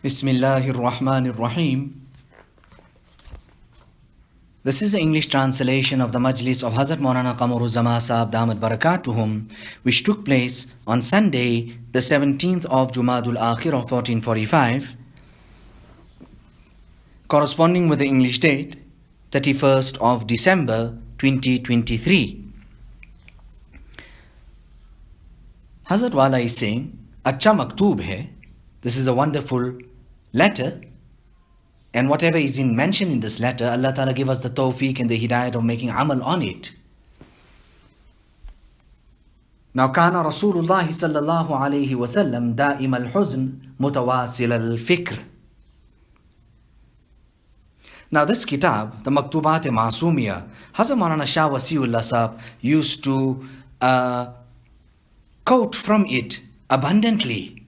Bismillahir Rahmanir Rahim. This is the English translation of the Majlis of Hazrat Maulana Qamar Uzzaman Saheb Damat Barakatuhum, which took place on Sunday, the 17th of Jumadul Akhir of 1445, corresponding with the English date, 31st of December 2023. Hazrat Wala is saying, Acha maktoob hai. This is a wonderful letter, and whatever is mentioned in this letter, Allah Ta'ala give us the tawfiq and the hidayat of making amal on it. Now, kana Rasulullah sallallahu alayhi wasallam da'im al-huzn mutawasil al-fikr. Now, this kitab, the Maktubat Ma'asumiyah, Hazrat Maulana Shah Wasiullah Sahab used to quote from it abundantly.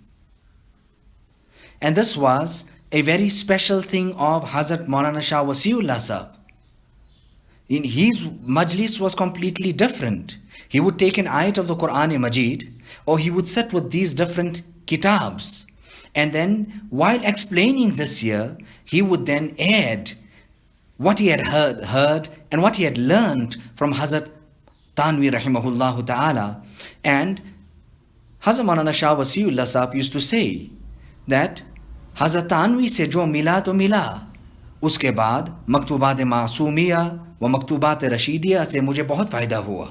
And this was a very special thing of Hazrat Maulana Shah Wasiullah Sahab. In his majlis was completely different. He would take an ayat of the Quran Majid, or he would sit with these different kitabs. And then while explaining this here, he would then add what he had heard and what he had learned from Hazrat Tanvi rahimahullah ta'ala. And Hazrat Maulana Shah Wasiullah Sahab used to say that हज़रत तानवी से जो मिला तो मिला, उसके बाद मकतूबात मासूमिया व मकतूबात रशीदिया से मुझे बहुत फ़ायदा हुआ.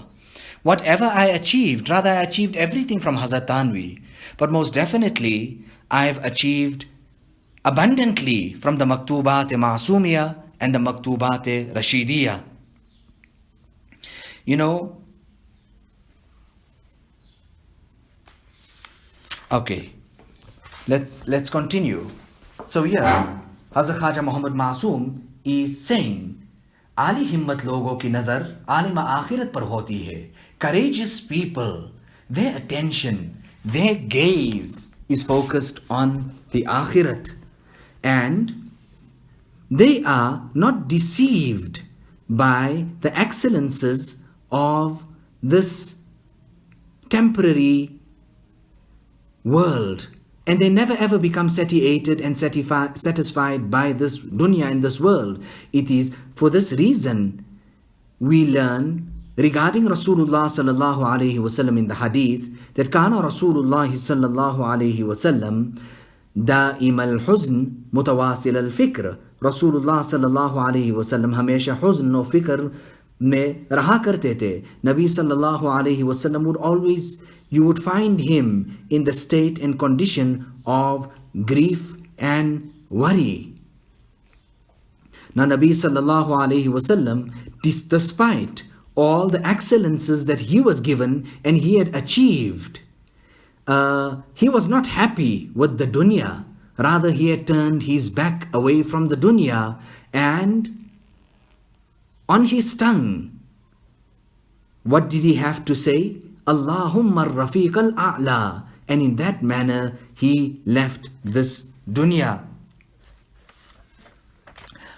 Whatever I achieved, rather I achieved everything from Hazrat Tanvi, but most definitely I have achieved abundantly from the Maktubat Ma'asumiya and the Maktubat Rashidiya. You know, okay. Let's continue. So here, Hazrat Khaja Muhammad Masoom is saying, Ali himmat logo ki nazar alima akhirat par hoti hai. Courageous people, their attention, their gaze is focused on the akhirat, and they are not deceived by the excellences of this temporary world. And they never ever become satiated and satisfied by this dunya in this world. It is for this reason we learn regarding Rasulullah sallallahu alaihi wasallam in the hadith that kana Rasulullah sallallahu alaihi wasallam da'im al-huzn mutawasil al-fikr. Rasulullah sallallahu alaihi wasallam hamesha huzn और fikr में रहा करते थे. Nabi sallallahu alaihi wasallam would always, you would find him in the state and condition of grief and worry. Now Nabi sallallahu alaihi wasallam, despite all the excellences that he was given and he had achieved, he was not happy with the dunya. Rather, he had turned his back away from the dunya, and on his tongue, what did he have to say? Allahumma rafiq al-a'la. And in that manner, he left this dunya.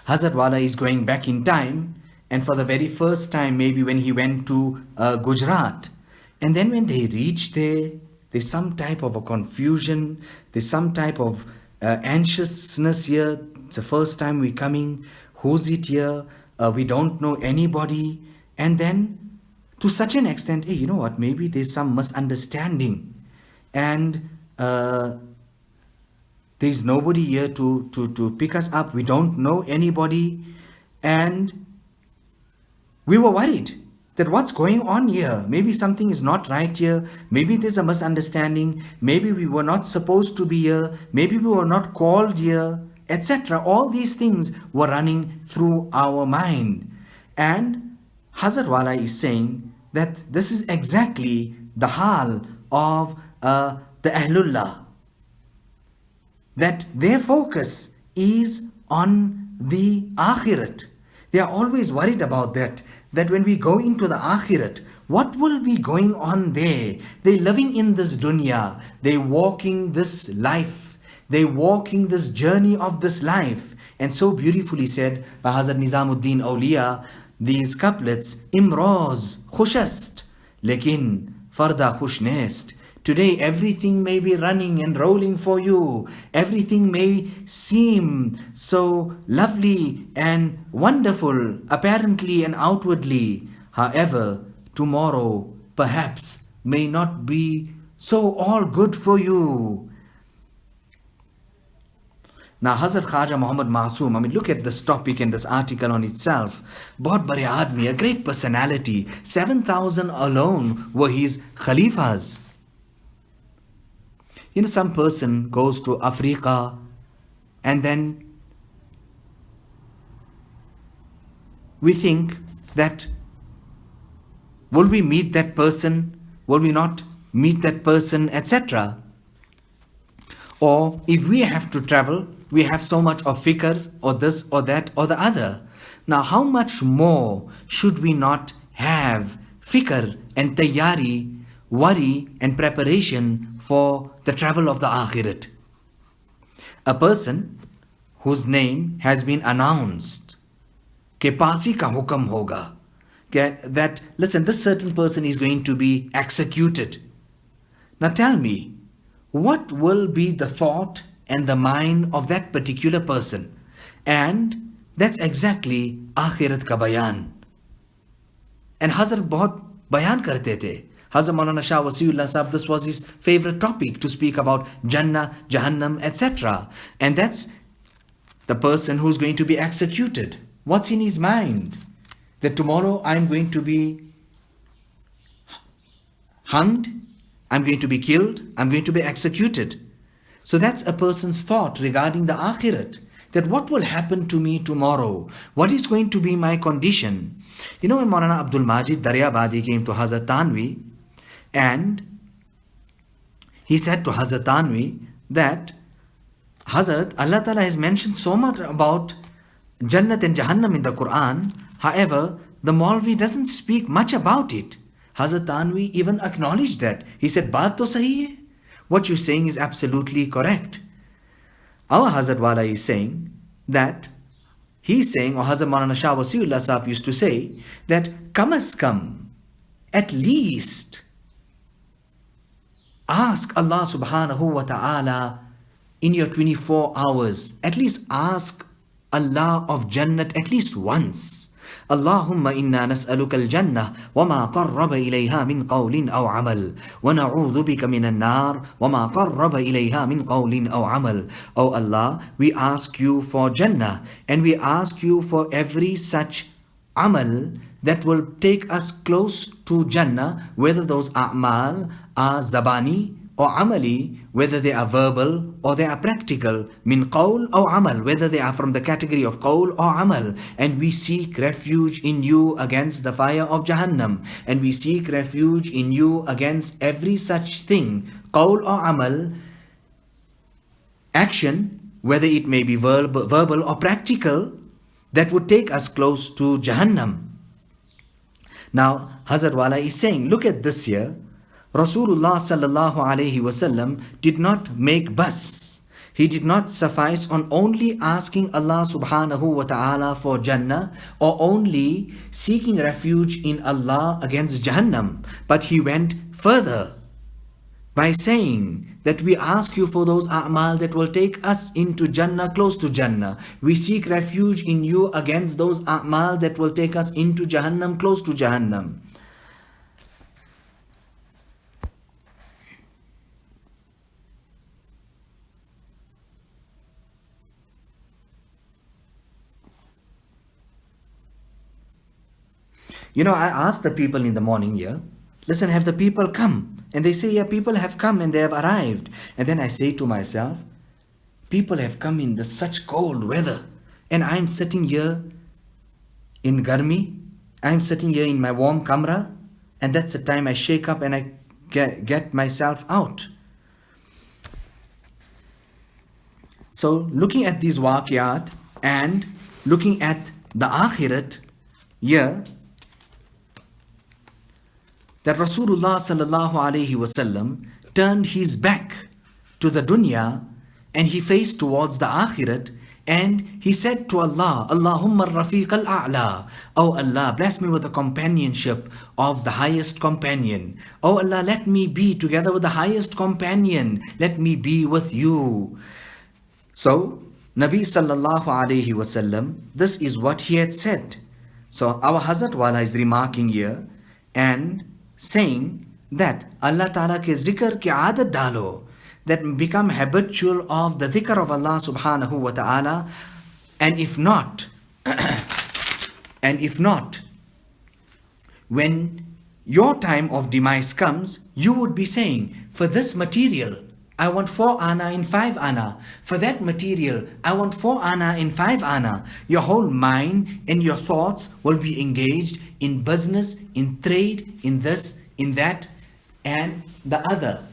Hazrat Wala is going back in time, and for the very first time, maybe when he went to Gujarat, and then when they reached there, there's some type of a confusion, there's some type of anxiousness here. It's the first time we're coming. Who's it here? We don't know anybody. And then to such an extent, hey, you know what, maybe there's some misunderstanding, and there's nobody here to pick us up. We don't know anybody, and we were worried that what's going on here? Maybe something is not right here. Maybe there's a misunderstanding. Maybe we were not supposed to be here. Maybe we were not called here, etc. All these things were running through our mind. And Hazrat Wala is saying that this is exactly the hal of the Ahlullah, that their focus is on the Akhirat. They are always worried about that when we go into the Akhirat, what will be going on there? They're living in this dunya, they're walking this life, they're walking this journey of this life. And so beautifully said by Hazrat Nizamuddin Awliya, these couplets, Imroz khushast, lekin farda khush nest. Today, everything may be running and rolling for you. Everything may seem so lovely and wonderful, apparently and outwardly. However, tomorrow perhaps may not be so all good for you. Now, Hazrat Khaja Muhammad Masoom, look at this topic and this article on itself. Bahut bade aadmi, a great personality. 7,000 alone were his khalifas. Some person goes to Africa and then we think that will we meet that person, will we not meet that person, etc. Or if we have to travel, we have so much of fikr or this or that or the other. Now how much more should we not have fikr and tayyari, worry and preparation for the travel of the akhirat? A person whose name has been announced, ke paasi ka hukam hoga, that listen, this certain person is going to be executed. Now tell me, what will be the thought and the mind of that particular person? And that's exactly akhirat ka bayan. And Hazrat bahut bayan karte the. Hazrat Maulana Shah Wasiullah Saheb, this was his favorite topic to speak about Jannah, Jahannam, etc. And that's the person who's going to be executed. What's in his mind? That tomorrow I'm going to be hanged, I'm going to be killed, I'm going to be executed. So that's a person's thought regarding the akhirat. That what will happen to me tomorrow? What is going to be my condition? When Maulana Abdul Majid Daryabadi came to Hazrat Tanvi, and he said to Hazrat Tanvi that Hazrat, Allah Ta'ala has mentioned so much about Jannat and Jahannam in the Quran. However, the Maulvi doesn't speak much about it. Hazrat Tanvi even acknowledged that. He said, Baat to sahi hai. What you're saying is absolutely correct. Our Hazrat Wala is saying that, he's saying, or Hazrat Maulana Shah Wasiullah Sahib used to say, that kamas kam, at least ask Allah subhanahu wa ta'ala in your 24 hours, at least ask Allah of Jannat at least once. Allahumma inna nas'aluka al-jannah wa ma qarraba ilayha min qawlin aw amal wa na'udhu bika min an-nar wa ma qarraba ilayha min qawlin aw amal. Oh Allah, we ask you for Jannah and we ask you for every such amal that will take us close to Jannah, whether those a'mal are zabani or amali, whether they are verbal or they are practical, min qawl or amal, whether they are from the category of qawl or amal. And we seek refuge in you against the fire of Jahannam, and we seek refuge in you against every such thing, qawl or amal, action, whether it may be verbal or practical, that would take us close to Jahannam. Now, Hazrat Wala is saying, look at this here. Rasulullah sallallahu alayhi wasallam did not make bas. He did not suffice on only asking Allah subhanahu wa ta'ala for Jannah or only seeking refuge in Allah against Jahannam. But he went further by saying that we ask you for those a'mal that will take us into Jannah, close to Jannah. We seek refuge in you against those a'mal that will take us into Jahannam, close to Jahannam. I asked the people in the morning here, listen, have the people come? And they say, yeah, people have come and they have arrived. And then I say to myself, people have come in such cold weather. And I'm sitting here in Garmi. I'm sitting here in my warm kamra. And that's the time I shake up and I get myself out. So looking at these waqiyat and looking at the akhirat here, that Rasulullah sallallahu alaihi wasallam turned his back to the dunya and he faced towards the akhirat, And he said to Allah, Allahumma rafiq al-a'la. Oh Allah, bless me with the companionship of the highest companion. Oh Allah, let me be together with the highest companion. Let me be with you. So, Nabi sallallahu alayhi wasallam, this is what he had said. So, our Hazrat Wala is remarking here and saying that Allah Ta'ala ke zikr ki aadat dalo, that become habitual of the dhikr of Allah subhanahu wa ta'ala, and if not, when your time of demise comes, you would be saying, for this material, I want 4 ana in 5 ana. For that material, I want 4 ana in 5 ana. Your whole mind and your thoughts will be engaged in business, in trade, in this, in that, and the other.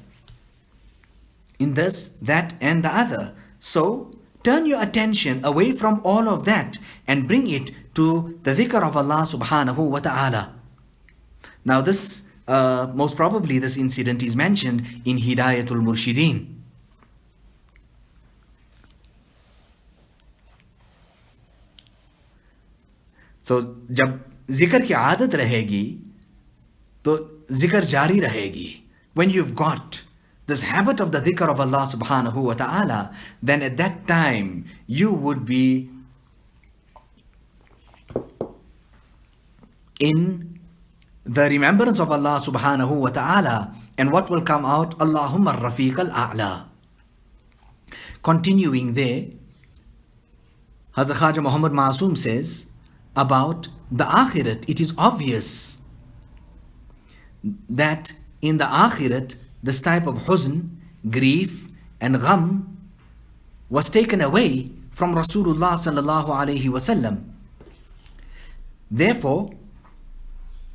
In this, that, and the other. So, turn your attention away from all of that and bring it to the dhikr of Allah subhanahu wa ta'ala. Now this, most probably this incident is mentioned in Hidayatul Murshideen. So, जब जिक्र की आदत रहेगी, तो जिक्र जारी रहेगी. When you've got this habit of the dhikr of Allah subhanahu wa ta'ala, then at that time you would be in the remembrance of Allah subhanahu wa ta'ala, and what will come out? Allahumma rafiq al-a'la. Continuing there, Hazrat Khaja Muhammad Masoom says about the akhirat, it is obvious that in the akhirat, this type of huzn, grief and gham was taken away from Rasulullah sallallahu alayhi wasallam. Therefore,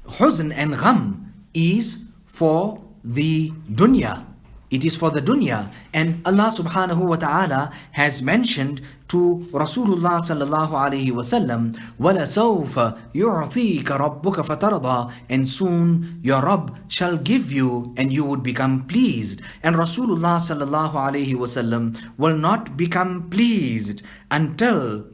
huzn and gham is for the dunya. It is for the dunya. And Allah subhanahu wa ta'ala has mentioned to Rasulullah sallallahu alayhi wasallam, وَلَسَوْفَ يُعْطِيكَ رَبُّكَ فَتَرْضَى, and soon your Rabb shall give you and you would become pleased. And Rasulullah sallallahu alayhi wasallam will not become pleased until,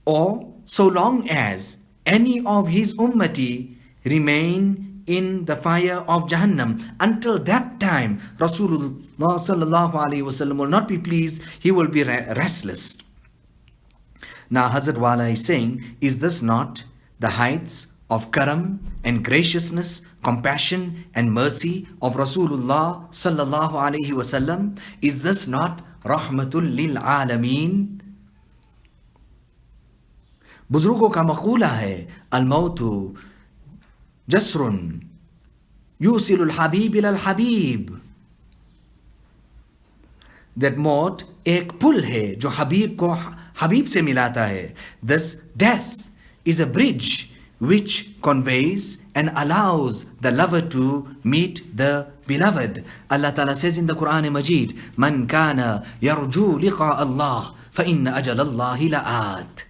or so long as, any of his ummati remain in the fire of Jahannam. Until that time, Rasulullah sallallahu alaihi wasallam will not be pleased. He will be restless. Now Hazrat Wala is saying, is this not the heights of karam and graciousness, compassion and mercy of Rasulullah sallallahu alaihi wasallam? Is this not rahmatul lil alameen? बुजुर्गों का मकूला है, अल-मौतु जस्रुन यूसिलुल हबीब इलल हबीब, that मौत एक पुल है जो हबीब को हबीब से मिलाता है. This death is a bridge which conveys and allows the lover to meet the beloved. Allah Ta'ala says in the Quran Majid, Man kana yarju liqa Allah fa inna ajal Allahi la'at.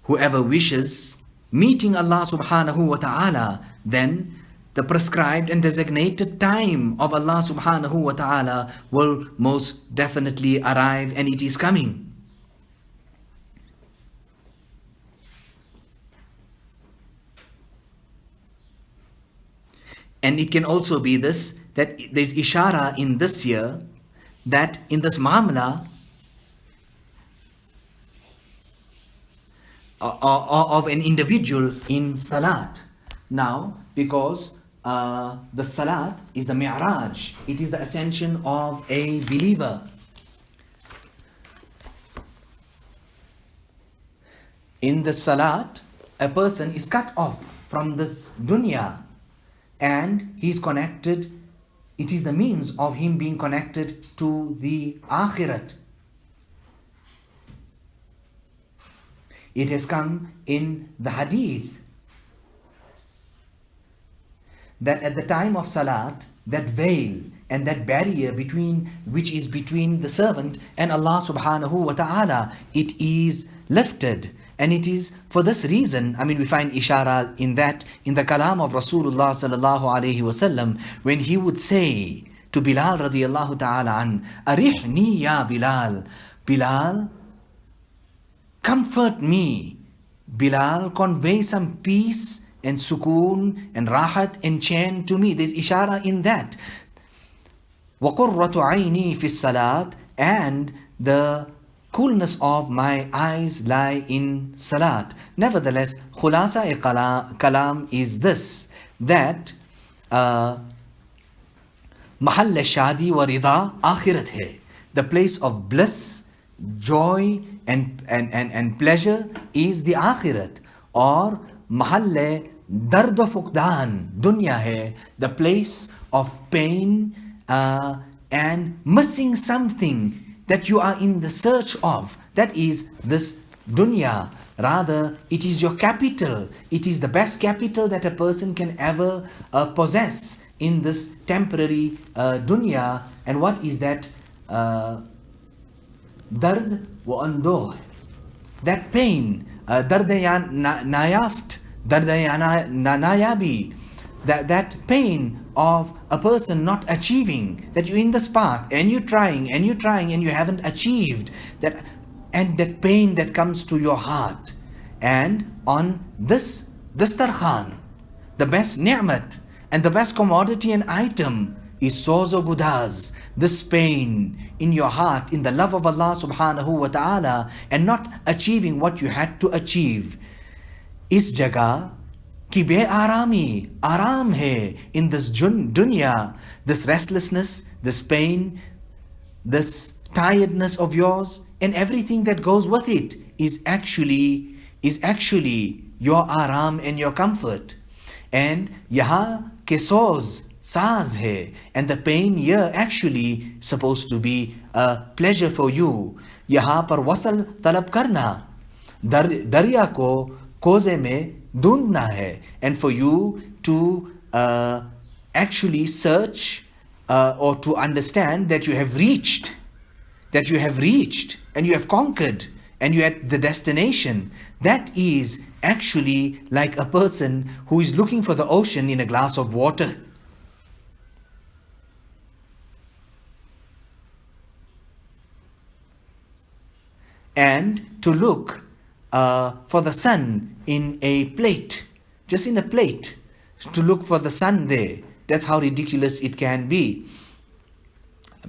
Whoever wishes meeting Allah subhanahu wa ta'ala, then the prescribed and designated time of Allah subhanahu wa ta'ala will most definitely arrive, and it is coming. And it can also be this, that there's ishara in this year that in this mamla of an individual in salat. Now, because the salat is the mi'raj, it is the ascension of a believer. In the salat, a person is cut off from this dunya and he is connected. It is the means of him being connected to the akhirat. It has come in the hadith that at the time of salat, that veil and that barrier which is between the servant and Allah subhanahu wa ta'ala, it is lifted. And it is for this reason, we find ishara in that, in the kalam of Rasulullah sallallahu alayhi wasallam, when he would say to Bilal radiallahu ta'ala an, Arihni ya Bilal. Bilal, comfort me. Bilal, convey some peace and sukoon and rahat and chan to me. There's ishara in that. وَقُرَّةُ عَيْنِي فِي الصَّلَاةِ, and the coolness of my eyes lie in salat. Nevertheless, khulasa-e-kalam is this, that mahall shadi wa rida akhirat hai. The place of bliss, joy and pleasure is the akhirat. Or mahall dard wa fuqdan dunya hai. The place of pain and missing something that you are in the search of. That is this dunya. Rather, it is your capital. It is the best capital that a person can ever possess in this temporary dunya. And what is that? Dard wa andoh. That pain. Dard ya nayaft. Dard ya nayabi. That pain of a person not achieving, that you're in this path and you're trying and you haven't achieved that, and that pain that comes to your heart. And on this tarkhan, the best ni'mat and the best commodity and item is sozo budaz, this pain in your heart, in the love of Allah subhanahu wa ta'ala, and not achieving what you had to achieve. Is jaga ki be arami, aram hai in this dunya. This restlessness, this pain, this tiredness of yours, and everything that goes with it is actually your aram and your comfort. And yaha ke soz, saaz hai, and the pain here actually supposed to be a pleasure for you. Yaha par wasal talab karna, darya ko koze mein dundna hai, and for you to actually search or to understand that you have reached and you have conquered and you're at the destination. That is actually like a person who is looking for the ocean in a glass of water. And to look for the sun in a plate, just in a plate, to look for the sun there. That's how ridiculous it can be.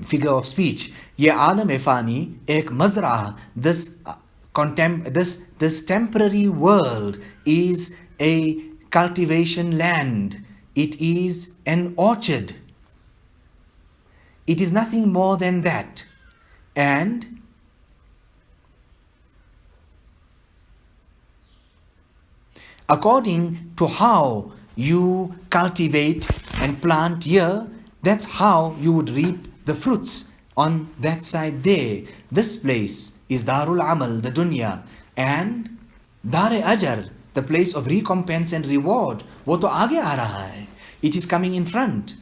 Figure of speech. Ye alam e fani ek mazra. This temporary world is a cultivation land. It is an orchard. It is nothing more than that. And according to how you cultivate and plant here, that's how you would reap the fruits on that side there. This place is Darul Amal, the dunya, and Dar-e Ajar, the place of recompense and reward. Wo to aage aa raha hai. It is coming in front.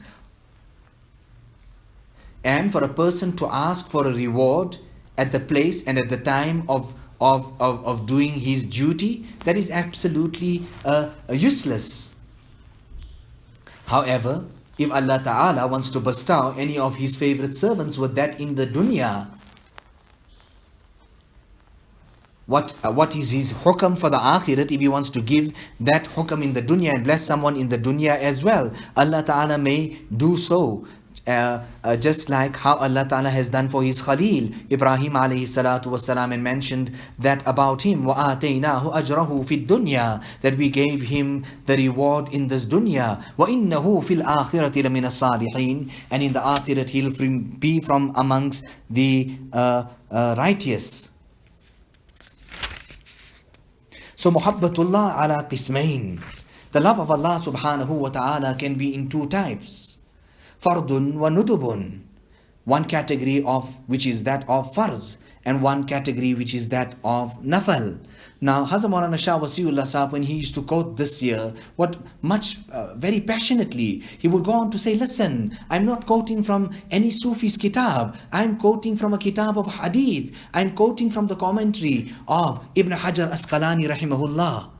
And for a person to ask for a reward at the place and at the time of doing his duty, that is absolutely useless. However, if Allah Ta'ala wants to bestow any of His favorite servants with that in the dunya, what is His hukam for the akhirat? If He wants to give that hukam in the dunya and bless someone in the dunya as well, Allah Ta'ala may do so. Just like how Allah Ta'ala has done for His Khalil Ibrahim alayhi salatu wasalam, and mentioned that about him, وَآتَيْنَاهُ أَجْرَهُ فِي الدُّنْيَا, that we gave him the reward in this dunya. وَإِنَّهُ فِي الْآخِرَةِ لَمِنَ الصَّالِحِينَ, and in the akhirat he'll be from amongst the righteous. So muhabbatullah ala qismain, the love of Allah subhanahu wa ta'ala can be in two types. Fardun wa nudubun, one category of which is that of farz, and one category which is that of nafal. Now, Hazrat Maulana Shah Wasiullah Saheb, when he used to quote this year, very passionately, he would go on to say, listen, I'm not quoting from any Sufi's kitab, I'm quoting from a kitab of hadith, I'm quoting from the commentary of Ibn Hajar Asqalani rahimahullah.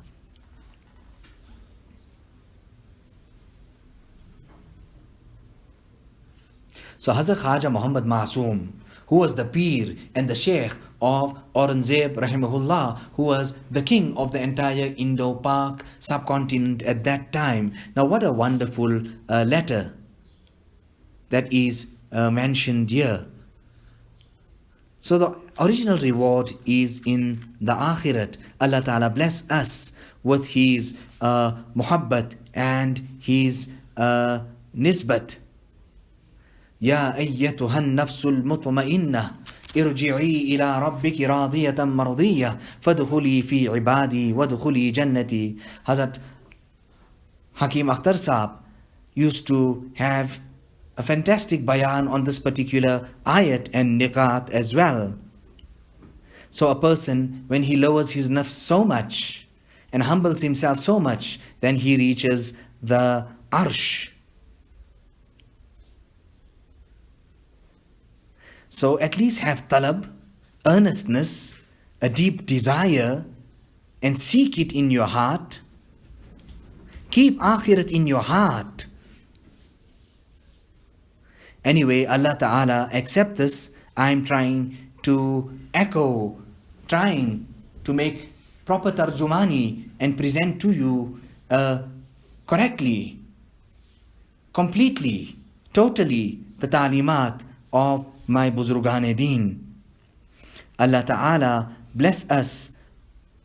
So Hazrat Khaja Muhammad Masoom, who was the Peer and the Sheikh of Aurangzeb Rahimahullah, who was the king of the entire Indo-Pak subcontinent at that time. Now what a wonderful letter that is mentioned here. So the original reward is in the Akhirat. Allah Ta'ala bless us with His Muhabbat and His Nisbat. Ya ayyatuhan nafsul mutma'innah irji'i ila rabbiki radiyatan mardiyah fadkhuli fi ibadi wadkhuli jannati. Hazrat Hakim Akhtar Saheb used to have a fantastic bayan on this particular ayat and niqat as well. So a person, when he lowers his nafs so much and humbles himself so much, then he reaches the arsh. So at least have talab, earnestness, a deep desire, and seek it in your heart. Keep akhirat in your heart. Anyway, Allah Ta'ala accept this. I'm trying to echo, trying to make proper tarjumani and present to you correctly, completely, totally the talimat of my Buzurgan Deen. Allah Ta'ala bless us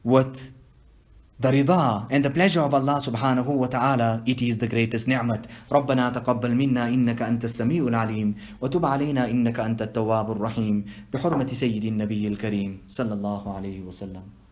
with the rida and the pleasure of Allah subhanahu wa ta'ala. It is the greatest ni'mat. ربنا تقبل منا إنك أنت السميع العليم وتب علينا إنك أنت التواب الرحيم بحرمة سيد النبي الكريم صلى الله عليه وسلم.